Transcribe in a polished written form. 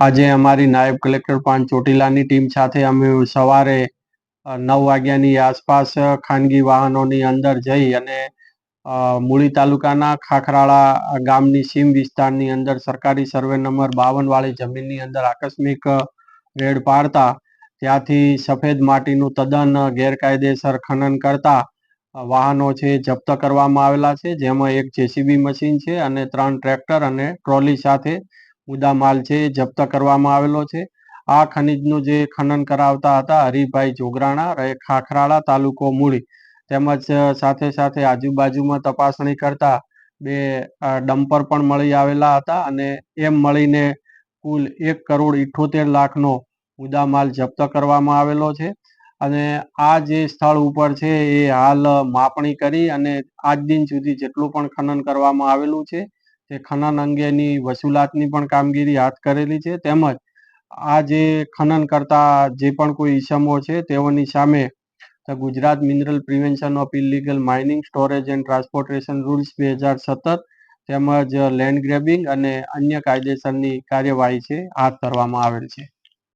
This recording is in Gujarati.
આજે અમારી નાયબ કલેક્ટર પાંચ ચોટીલાની ટીમ સાથે અમે સવારે 9 વાગ્યાની આસપાસ ખાનગી વાહનોની અંદર જઈ અને મૂળી તાલુકાના ખાખરાળા ગામની સીમ વિસ્તારની અંદર સરકારી સર્વે નંબર 52 વાળી જમીનની અંદર આકસ્મિક રેડ પાડતા ત્યાંથી સફેદ માટીનું તદ્દન ગેરકાયદેસર ખનન કરતા વાહનો છે જપ્ત કરવામાં આવેલા છે, જેમાં એક જેસીબી મશીન છે અને 3 ટ્રેક્ટર અને ટ્રોલી સાથે મુદ્દા માલ છે એ જપ્ત કરવામાં આવેલો છે. આ ખનીજનું જે ખનન કરાવતા હતા હરિભાઈ જોગરાણા, રહે ખાખરાળા, તાલુકો મૂળી, તેમજ સાથે સાથે આજુબાજુમાં તપાસણી કરતા 2 ડમ્પર પણ મળી આવેલા હતા અને એમ મળીને કુલ 1,78 લાખનો મુદ્દામાલ જપ્ત કરવામાં આવેલો છે. અને આ જે સ્થળ ઉપર છે એ હાલ માપણી કરી અને આજ દિન સુધી જેટલું પણ ખનન કરવામાં આવેલું છે તે ખનન અંગેની વસૂલાતની પણ કામગીરી હાથ કરેલી છે, તેમજ આ જે ખનન કરતા જે પણ કોઈ ઈસમો છે તેઓની સામે Gujarat mineral prevention of illegal mining, storage and transportation rules 2017 તેમજ લેન્ડ ગ્રેબિંગ અને અન્ય કાયદેસરની કાર્યવાહી છે હાથ ધરવામાં આવેલ છે.